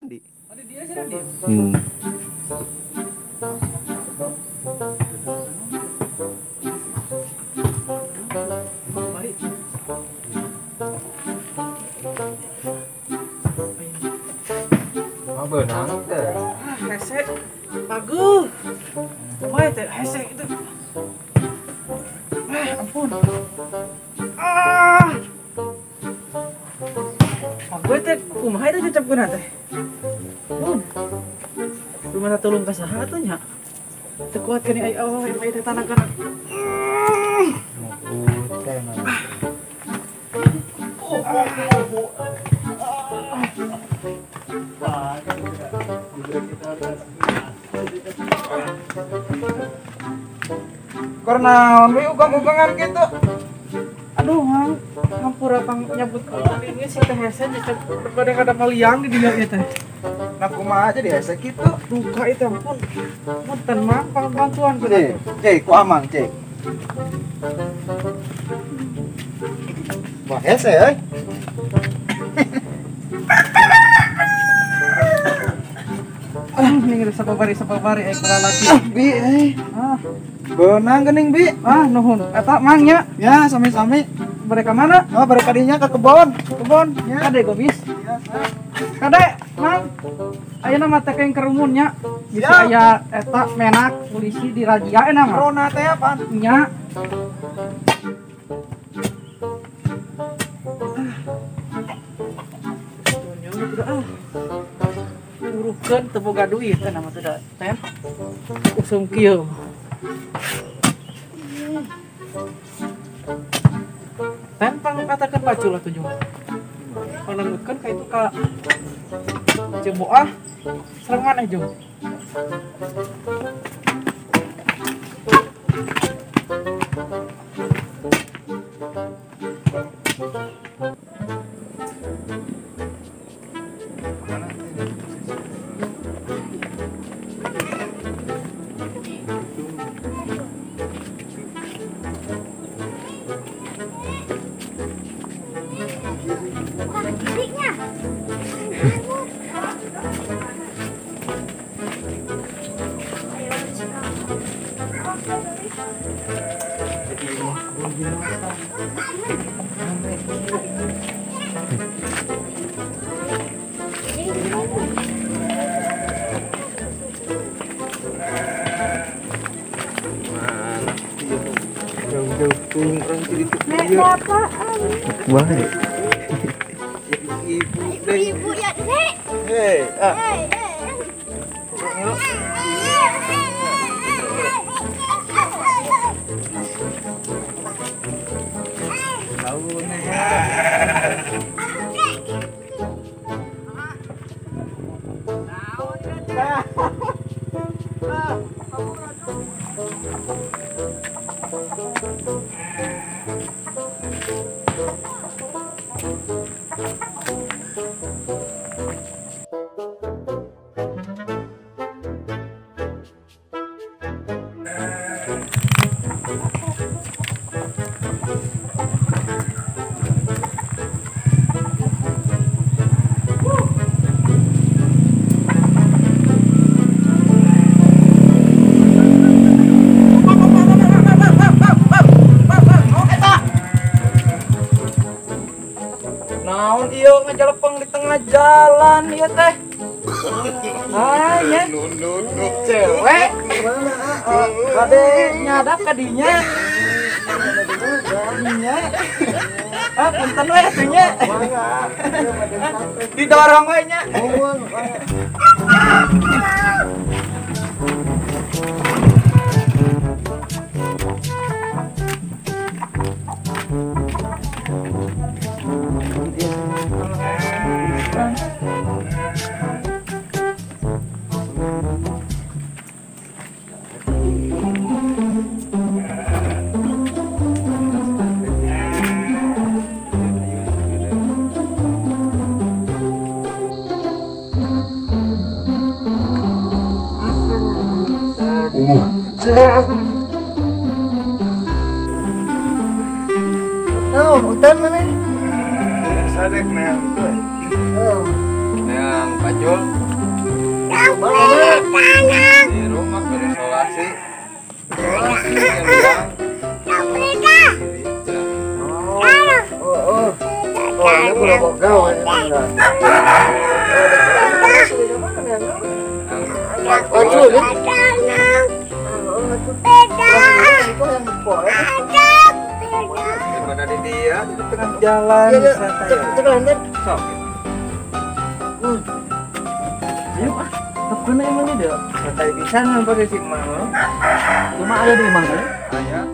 Di. Ada dia sih dia. Hmm. Baik. Oh, benang teh. Hese. Bagus. Kumaha teh hese itu. Ampun. Ah. Gue teh kumaha itu cecepkeun teh. Rumah tolong ka saha atuh nya? Teu kuat ka ni ai Allah, ai teh tanangkan. Teh mah. Karena we ugang-ugangan gitu. Aduh, Mang. Hampura pang nyebut ini si teh hese cecep kada maliang di dinya ieu teh. Nah kumaha aja dihesek gitu. Duka itu ampun. Punten Mang, bantuan ku Cek, cek ku amang cek. Wah hese euy. Ini geus sababari lalaki. Bi Ah, beunang geuning bi. nuhun. Eta Mang nya, Ya sami-sami. mereka mana? Oh bari kadinya ke kebon. Kebon. Ya. Kade gobis. Ya, sa. Kade, Mang. Ayeuna mah teh keng kerumunnya. Bisa Siap. aya eta menak polisi dirazia enak mah. Corona teh apaan? Nya. Uruhkeun teu boga duit eta mah teh da. Ten. Usum kieu. Ten pang katakeun bacul atuh jeung. Panangkeun ka itu ka Ceboah. Sareng maneh jeung. Jauh-jauh turun orang jadi Nek bapaan. baik. Ibu deh. Ibu ya, Nek. Hei, ah. Hei, Tahu nih. Naon ieu ngajalepeng di tengah jalan ieu teh. Ah, nya. Cewek. Kade nyadap ka dinya. Dinya. Ah, punten we atuh nya. Didorong we nya. Oh, hutan mana? Sadek na. Oh. Yang Pacul di rumah berisolasi. Isolasi yang bilang ini pulau Bogau enggak. Pacul ya. di mana di dia di tengah jalan santai. Sok. Ayo ah, kemana emangnya dia? Santai pisan pakai si Mang. Cuma ada di mana? Ayah.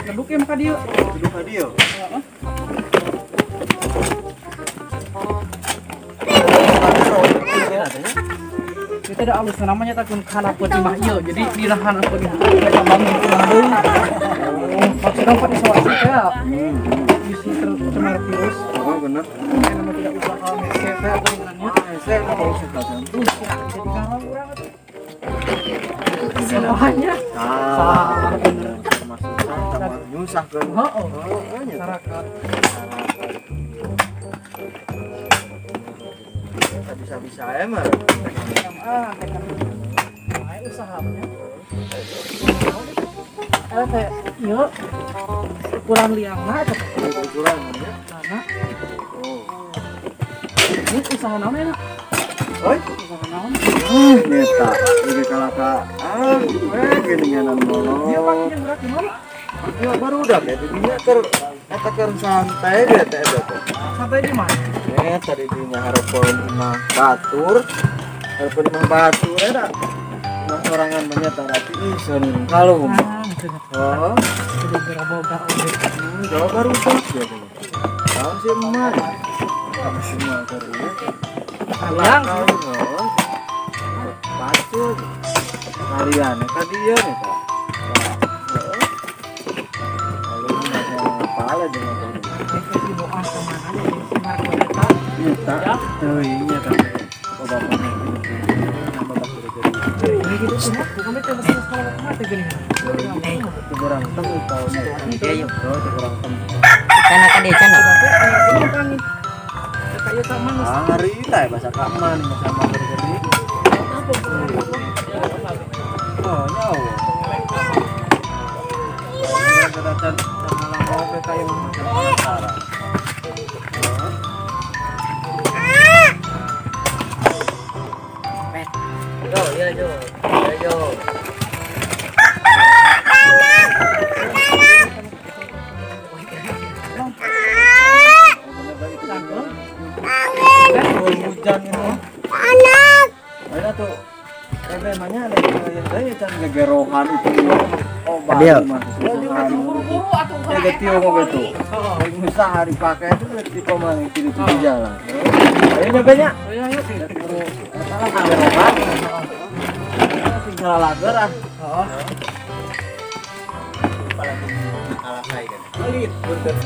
Duduk ya maka dia. Duduk ka dieu. Kita ada alus namanya takun kana pot di mahyo. Jadi di lahan apa di kita bangun pulang deui. Oh, maksudnya pot isolasi ya. Isi tercemar virus. Oh, bener. Nama tidak usaha MSC atau dengannya. Saya mau sekalian. Jadi kalau kurang semuanya Salah. Termasuk sama nyusahkeun. masyarakat. Bisa-bisa emang. Usahanya. Kayak yuk kurang liangna atau Kurang ya. mana? Ini usaha naon ya? Oi. Usaha naon? Nyeta, ini kalaka. Geninganan Dia molong. pakai berat gimana? Ya baru udah ya, dinya eta keur santai dia teh eta. Sampai di mana? Tadi dinya harapan mah batur. Harapan mah batur eta. Nah sorangan menyata rati isen kalung. Maksudnya Oh, sudah berboga udah. jauh baru udah ya. Tahu sih emak. Semua baru ya. Alang batur. Kalian tadi ya nih Pak. Kepala dengan kasih doa kemana nih si Marco eta? nyata teuingnya kan oh bapaknya nama bapak jadi Ini gitu semua, kami coba sekolah mati gini. kurang tahu tahunnya dia yuk kurang tahu Kana kade cana. Kayak taman hari lah bahasa kaman bahasa kaman jadi oh nyawa datang malam mau ke kayu macam cara Yo yo yo. Yo yo. hujan ini anak ada tuh temanya ada yang saya can gegerohan itu oh Adil. buru-buru atau ya getio mau gitu usaha hari pakai itu di komang itu di jalan ayo nyobanya ayo ayo. salah gegerohan tinggal lager ah Kepala ala saya kan. alit bener